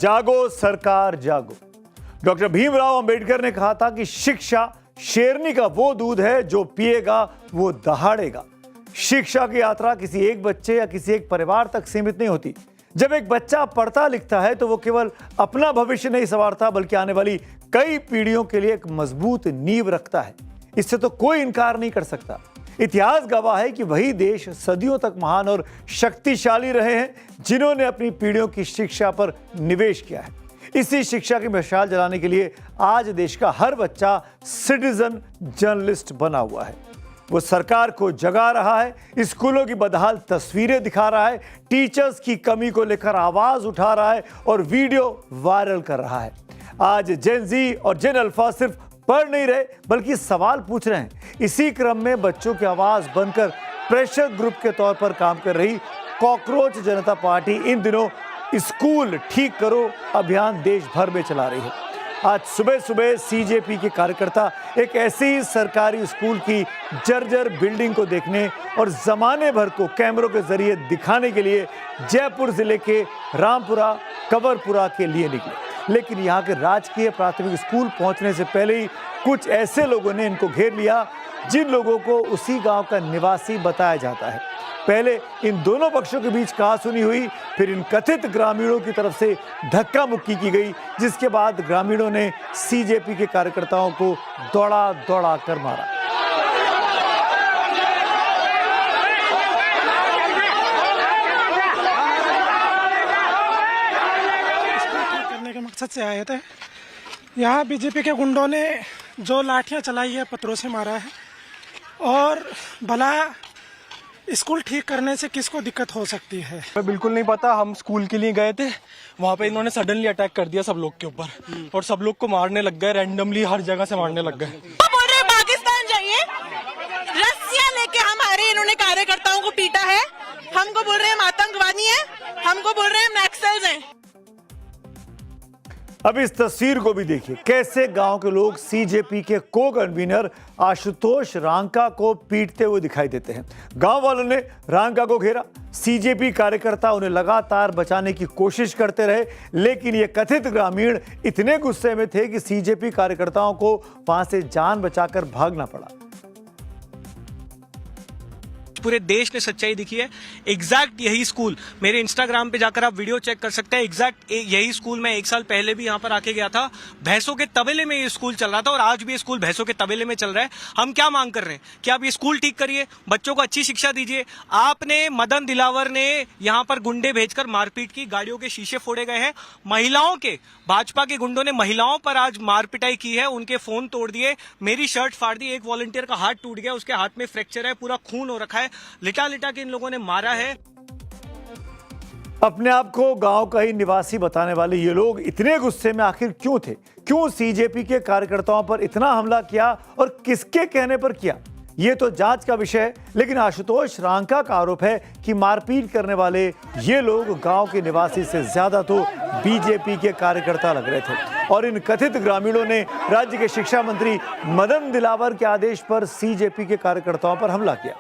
जागो सरकार जागो। डॉक्टर भीमराव अंबेडकर ने कहा था कि शिक्षा शेरनी का वो दूध है जो पिएगा वो दहाड़ेगा। शिक्षा की यात्रा किसी एक बच्चे या किसी एक परिवार तक सीमित नहीं होती। जब एक बच्चा पढ़ता लिखता है तो वो केवल अपना भविष्य नहीं संवारता बल्कि आने वाली कई पीढ़ियों के लिए एक मजबूत नींव रखता है। इससे तो कोई इनकार नहीं कर सकता। इतिहास गवाह है कि वही देश सदियों तक महान और शक्तिशाली रहे हैं जिन्होंने अपनी पीढ़ियों की शिक्षा पर निवेश किया है। इसी शिक्षा की मशाल जलाने के लिए आज देश का हर बच्चा सिटीजन जर्नलिस्ट बना हुआ है। वो सरकार को जगा रहा है, स्कूलों की बदहाल तस्वीरें दिखा रहा है, टीचर्स की कमी को लेकर आवाज उठा रहा है और वीडियो वायरल कर रहा है। आज जेन जी और जेन अल्फा सिर्फ पढ़ नहीं रहे बल्कि सवाल पूछ रहे हैं। इसी क्रम में बच्चों की आवाज बनकर प्रेशर ग्रुप के तौर पर काम कर रही कॉकरोच जनता पार्टी इन दिनों स्कूल ठीक करो अभियान देश भर में चला रही है। आज सुबह सुबह सीजेपी के कार्यकर्ता एक ऐसे ही सरकारी स्कूल की जर्जर बिल्डिंग को देखने और जमाने भर को कैमरों के जरिए दिखाने के लिए जयपुर जिले के रामपुरा कवरपुरा के लिए निकले। लेकिन यहाँ के राजकीय प्राथमिक स्कूल पहुँचने से पहले ही कुछ ऐसे लोगों ने इनको घेर लिया जिन लोगों को उसी गांव का निवासी बताया जाता है। पहले इन दोनों पक्षों के बीच कहासुनी हुई, फिर इन कथित ग्रामीणों की तरफ से धक्का मुक्की की गई, जिसके बाद ग्रामीणों ने सीजेपी के कार्यकर्ताओं को दौड़ा दौड़ा कर मारा। करने के मकसद से आए थे। यहाँ बीजेपी के गुंडों ने जो लाठियाँ चलाई है, पत्थरों से मारा है। और भला स्कूल ठीक करने से किसको दिक्कत हो सकती है? बिल्कुल नहीं पता। हम स्कूल के लिए गए थे, वहाँ पे इन्होंने सडनली अटैक कर दिया सब लोग के ऊपर और सब लोग को मारने लग गए। रैंडमली हर जगह से मारने लग गए। बोल रहे पाकिस्तान जाइए, रस्सियां लेके हमारे इन्होंने कार्यकर्ताओं को पीटा है। हमको बोल रहे हैं हम आतंकवादी हैं, हमको बोल रहे हैं हम नक्सल्स हैं। अब इस तस्वीर को भी देखिए, कैसे गांव के लोग सीजेपी के को कन्वीनर आशुतोष रांका को पीटते हुए दिखाई देते हैं। गांव वालों ने रांका को घेरा, सीजेपी कार्यकर्ता उन्हें लगातार बचाने की कोशिश करते रहे, लेकिन ये कथित ग्रामीण इतने गुस्से में थे कि सीजेपी कार्यकर्ताओं को वहां से जान बचाकर भागना पड़ा। पूरे देश ने सच्चाई दिखी है। एग्जैक्ट यही स्कूल, मेरे इंस्टाग्राम पे जाकर आप वीडियो चेक कर सकते हैं। एग्जैक्ट यही स्कूल मैं 1 साल पहले भी यहाँ पर आके गया था। भैंसों के तबेले में ये स्कूल चल रहा था और आज भी ये स्कूल भैंसों के तबेले में चल रहा है। हम क्या मांग कर रहे हैं कि आप ये स्कूल ठीक करिए, बच्चों को अच्छी शिक्षा दीजिए। आपने मदन दिलावर ने यहाँ पर गुंडे भेजकर मारपीट की, गाड़ियों के शीशे फोड़े गए हैं। महिलाओं के, भाजपा के गुंडों ने महिलाओं पर आज मारपिटाई की है, उनके फोन तोड़ दिए, मेरी शर्ट फाड़ दी, एक वॉलंटियर का हाथ टूट गया, उसके हाथ में फ्रैक्चर है, पूरा खून हो रखा है। लिटा लिटा के इन लोगों ने मारा है। अपने आप को गांव का ही निवासी बताने वाले ये लोग इतने गुस्से में आखिर क्यों थे? क्यों सीजेपी के कार्यकर्ताओं पर इतना हमला किया और किसके कहने पर किया? ये तो जांच का विषय है, लेकिन आशुतोष रांका का आरोप है कि मारपीट करने वाले ये लोग गांव के निवासी से ज्यादा तो बीजेपी के कार्यकर्ता लग रहे थे। और इन कथित ग्रामीणों ने राज्य के शिक्षा मंत्री मदन दिलावर के आदेश पर सीजेपी के कार्यकर्ताओं पर हमला किया।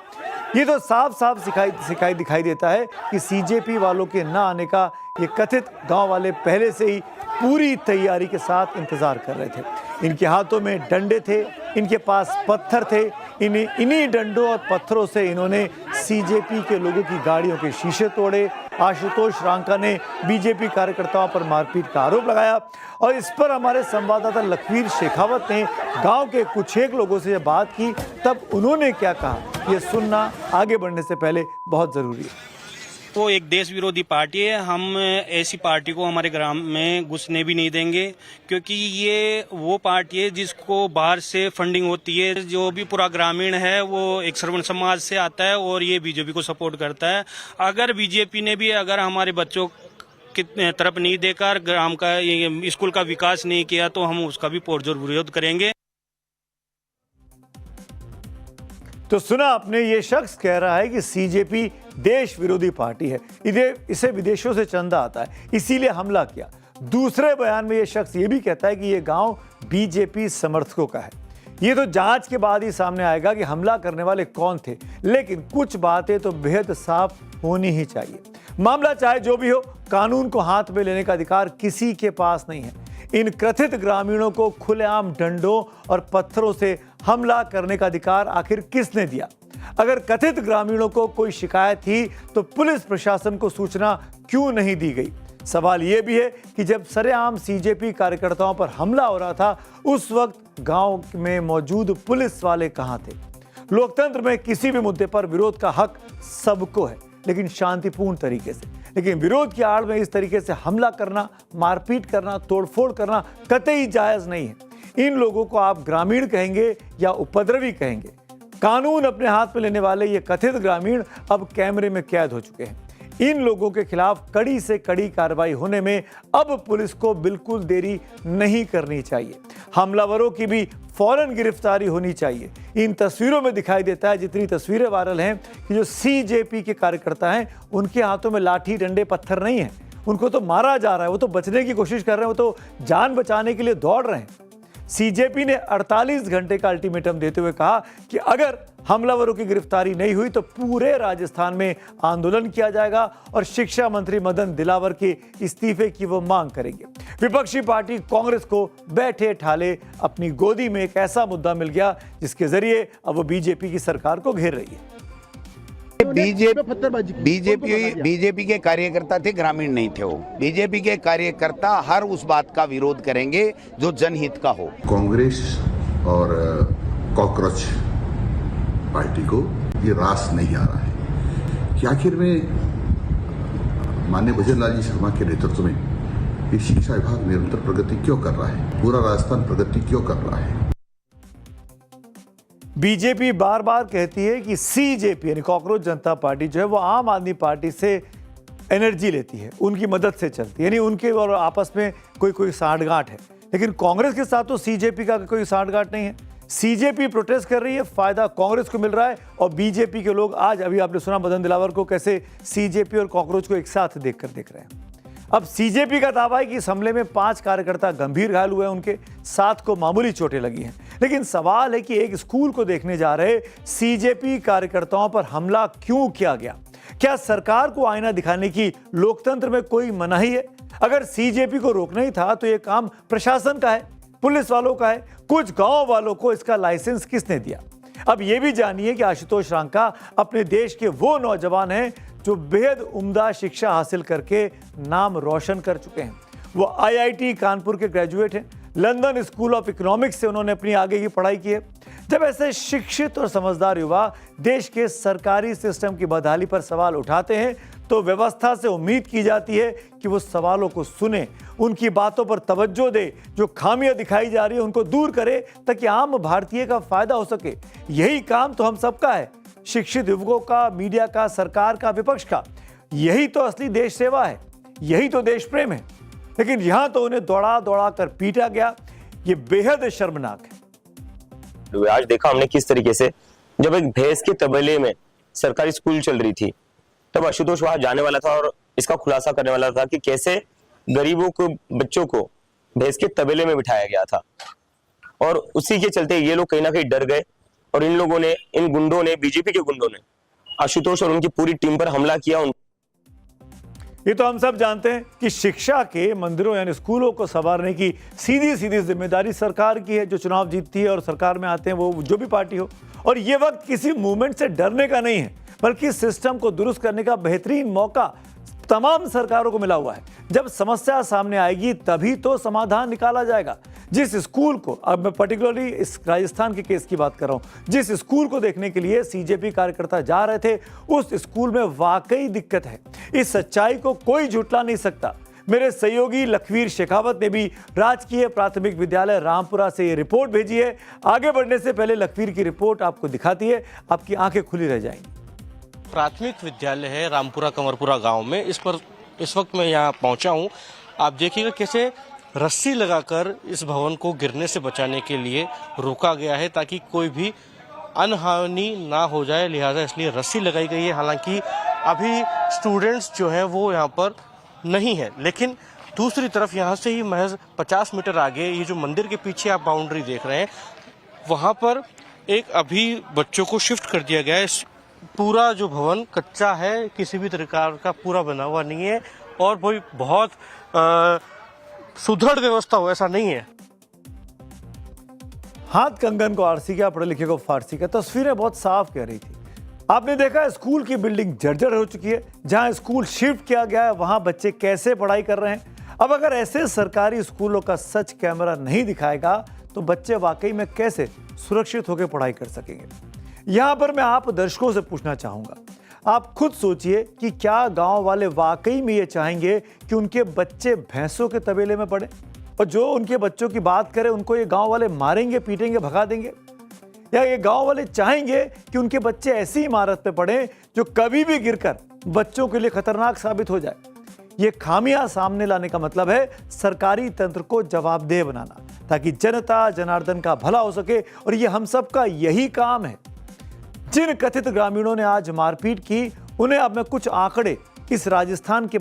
ये तो साफ साफ दिखाई देता है कि सीजेपी वालों के न आने का ये कथित गांव वाले पहले से ही पूरी तैयारी के साथ इंतजार कर रहे थे। इनके हाथों में डंडे थे, इनके पास पत्थर थे। इन्हीं डंडों और पत्थरों से इन्होंने सीजेपी के लोगों की गाड़ियों के शीशे तोड़े। आशुतोष रांका ने बीजेपी कार्यकर्ताओं पर मारपीट का आरोप लगाया और इस पर हमारे संवाददाता लखवीर शेखावत ने गांव के कुछ एक लोगों से जब बात की तब उन्होंने क्या कहा, ये सुनना आगे बढ़ने से पहले बहुत जरूरी है। वो एक देश विरोधी पार्टी है। हम ऐसी पार्टी को हमारे ग्राम में घुसने भी नहीं देंगे, क्योंकि ये वो पार्टी है जिसको बाहर से फंडिंग होती है। जो भी पूरा ग्रामीण है वो एक श्रवण समाज से आता है और ये बीजेपी को सपोर्ट करता है। अगर बीजेपी ने भी अगर हमारे बच्चों की तरफ नहीं देकर ग्राम का स्कूल का विकास नहीं किया तो हम उसका भी पुरजोर विरोध करेंगे। तो सुना आपने, ये शख्स कह रहा है कि सीजेपी देश विरोधी पार्टी है, इसे विदेशों से चंदा आता है, इसीलिए हमला किया। दूसरे बयान में ये शख्स ये भी कहता है कि ये गांव बीजेपी समर्थकों का है। ये तो जांच के बाद ही सामने आएगा कि हमला करने वाले कौन थे, लेकिन कुछ बातें तो बेहद साफ होनी ही चाहिए। मामला चाहे जो भी हो, कानून को हाथ में लेने का अधिकार किसी के पास नहीं है। इन कथित ग्रामीणों को खुलेआम डंडों और पत्थरों से हमला करने का अधिकार आखिर किसने दिया? अगर कथित ग्रामीणों को कोई शिकायत थी तो पुलिस प्रशासन को सूचना क्यों नहीं दी गई? सवाल यह भी है कि जब सरेआम सीजेपी कार्यकर्ताओं पर हमला हो रहा था, उस वक्त गांव में मौजूद पुलिस वाले कहां थे? लोकतंत्र में किसी भी मुद्दे पर विरोध का हक सबको है, लेकिन शांतिपूर्ण तरीके से। लेकिन विरोध की आड़ में इस तरीके से हमला करना, मारपीट करना, तोड़फोड़ करना कतई जायज नहीं है। इन लोगों को आप ग्रामीण कहेंगे या उपद्रवी कहेंगे? कानून अपने हाथ में लेने वाले ये कथित ग्रामीण अब कैमरे में कैद हो चुके हैं। इन लोगों के खिलाफ कड़ी से कड़ी कार्रवाई होने में अब पुलिस को बिल्कुल देरी नहीं करनी चाहिए। हमलावरों की भी फौरन गिरफ्तारी होनी चाहिए। इन तस्वीरों में दिखाई देता है, जितनी तस्वीरें वायरल हैं, कि जो सीजेपी के कार्यकर्ता हैं उनके हाथों में लाठी, डंडे, पत्थर नहीं है। उनको तो मारा जा रहा है, वो तो बचने की कोशिश कर रहे हैं, वो तो जान बचाने के लिए दौड़ रहे हैं। सीजेपी ने 48 घंटे का अल्टीमेटम देते हुए कहा कि अगर हमलावरों की गिरफ्तारी नहीं हुई तो पूरे राजस्थान में आंदोलन किया जाएगा और शिक्षा मंत्री मदन दिलावर के इस्तीफे की वो मांग करेंगे। विपक्षी पार्टी कांग्रेस को बैठे ठाले अपनी गोदी में एक ऐसा मुद्दा मिल गया जिसके जरिए अब वो बीजेपी की सरकार को घेर रही है। बीजेपी के कार्यकर्ता थे, ग्रामीण नहीं थे। वो बीजेपी के कार्यकर्ता हर उस बात का विरोध करेंगे जो जनहित का हो। कांग्रेस और कॉकरोच पार्टी को ये रास नहीं आ रहा है कि आखिर में माननीय भजनलाल जी शर्मा के नेतृत्व में ये शिक्षा विभाग निरंतर प्रगति क्यों कर रहा है, पूरा राजस्थान प्रगति क्यों कर रहा है। बीजेपी बार बार कहती है कि सीजेपी यानी कॉकरोच जनता पार्टी जो है वो आम आदमी पार्टी से एनर्जी लेती है, उनकी मदद से चलती है, यानी उनके और आपस में कोई साठगांठ है। लेकिन कांग्रेस के साथ तो सीजेपी का कोई साठगांठ नहीं है। सीजेपी प्रोटेस्ट कर रही है, फायदा कांग्रेस को मिल रहा है, और बीजेपी के लोग आज अभी आपने सुना मदन दिलावर को कैसे सीजेपी और कॉकरोच को एक साथ देख रहे हैं। अब सीजेपी का दावा है कि इस हमले में 5 कार्यकर्ता गंभीर घायल हुए हैं, उनके 7 को मामूली चोटें लगी हैं। लेकिन सवाल है कि एक स्कूल को देखने जा रहे सीजेपी कार्यकर्ताओं पर हमला क्यों किया गया? क्या सरकार को आईना दिखाने की लोकतंत्र में कोई मनाही है? अगर सीजेपी को रोकना ही था तो यह काम प्रशासन का है, पुलिस वालों का है, कुछ गांव वालों को इसका लाइसेंस किसने दिया? अब यह भी जानिए कि आशुतोष रांका अपने देश के वो नौजवान हैं जो बेहद उम्दा शिक्षा हासिल करके नाम रोशन कर चुके हैं। वो आईआईटी कानपुर के ग्रेजुएट हैं, लंदन स्कूल ऑफ इकोनॉमिक्स से उन्होंने अपनी आगे की पढ़ाई की है। जब ऐसे शिक्षित और समझदार युवा देश के सरकारी सिस्टम की बदहाली पर सवाल उठाते हैं तो व्यवस्था से उम्मीद की जाती है कि वो सवालों को सुने, उनकी बातों पर तवज्जो दे, जो खामियां दिखाई जा रही है उनको दूर करे ताकि आम भारतीय का फायदा हो सके। यही काम तो हम सबका है, शिक्षित युवकों का, मीडिया का, सरकार का, विपक्ष का। यही तो असली देश सेवा है, यही तो देश प्रेम है। लेकिन यहां तो उन्हें दौड़ा दौड़ा कर पीटा गया, ये बेहद शर्मनाक है। आज देखा हमने किस तरीके से जब एक भैंस के तबेले में सरकारी स्कूल चल रही थी तब आशुतोष वहां जाने वाला था और इसका खुलासा करने वाला था कि कैसे गरीबों को, बच्चों को भैंस के तबेले में बिठाया गया था। और उसी के चलते ये लोग कहीं ना कहीं डर गए और इन लोगों ने, इन गुंडों ने, बीजेपी के गुंडों ने आशुतोष और उनकी पूरी टीम पर हमला किया। ये तो हम सब जानते हैं कि शिक्षा के मंदिरों यानी स्कूलों को संवारने की सीधी सीधी जिम्मेदारी सरकार की है, जो चुनाव जीतती है और सरकार में आते हैं वो जो भी पार्टी हो। और ये वक्त किसी मूवमेंट से डरने का नहीं है, बल्कि सिस्टम को दुरुस्त करने का बेहतरीन मौका तमाम सरकारों को मिला हुआ है। जब समस्या सामने आएगी तभी तो समाधान निकाला जाएगा। जिस स्कूल को, अब मैं पर्टिकुलरली इस राजस्थान के केस की बात कर रहा हूं, जिस स्कूल को देखने के लिए सीजेपी कार्यकर्ता जा रहे थे उस स्कूल में वाकई दिक्कत है। इस सच्चाई को कोई झुठला नहीं सकता। मेरे सहयोगी लखवीर शेखावत ने भी राजकीय प्राथमिक विद्यालय रामपुरा से ये रिपोर्ट भेजी है। आगे बढ़ने से पहले लखवीर की रिपोर्ट आपको दिखाती है, आपकी आंखें खुली रह जाएंगी। प्राथमिक विद्यालय है रामपुरा कमरपुरा गांव में, इस वक्त मैं यहाँ पहुंचा हूँ। आप देखिएगा कैसे रस्सी लगाकर इस भवन को गिरने से बचाने के लिए रोका गया है ताकि कोई भी अनहानि ना हो जाए, लिहाजा इसलिए रस्सी लगाई गई है। हालांकि अभी स्टूडेंट्स जो हैं वो यहाँ पर नहीं है, लेकिन दूसरी तरफ यहाँ से ही महज 50 मीटर आगे ये जो मंदिर के पीछे आप बाउंड्री देख रहे हैं, वहाँ पर एक अभी बच्चों को शिफ्ट कर दिया गया है। पूरा जो भवन कच्चा है, किसी भी प्रकार का पूरा बना हुआ नहीं है और कोई बहुत सुदृढ़ व्यवस्था हो ऐसा नहीं है। हाथ कंगन को आरसी का, पढ़े लिखे को फारसी का, तस्वीरें बहुत साफ कह रही थी। आपने देखा स्कूल की बिल्डिंग जर्जर हो चुकी है। जहां स्कूल शिफ्ट किया गया है वहां बच्चे कैसे पढ़ाई कर रहे हैं। अब अगर ऐसे सरकारी स्कूलों का सच कैमरा नहीं दिखाएगा तो बच्चे वाकई में कैसे सुरक्षित होकर पढ़ाई कर सकेंगे। यहां पर मैं आप दर्शकों से पूछना चाहूंगा, आप खुद सोचिए कि क्या गांव वाले वाकई में ये चाहेंगे कि उनके बच्चे भैंसों के तबेले में पढ़े, और जो उनके बच्चों की बात करें उनको ये गांव वाले मारेंगे, पीटेंगे, भगा देंगे, या ये गांव वाले चाहेंगे कि उनके बच्चे ऐसी इमारत पे पढ़ें जो कभी भी गिरकर बच्चों के लिए खतरनाक साबित हो जाए। ये खामियां सामने लाने का मतलब है सरकारी तंत्र को जवाबदेह बनाना, ताकि जनता जनार्दन का भला हो सके। और ये हम सब का यही काम है। जिन कथित ग्रामीणों ने आज मारपीट की, उन्हें अब मैं कुछ आंकड़े इस राजस्थान के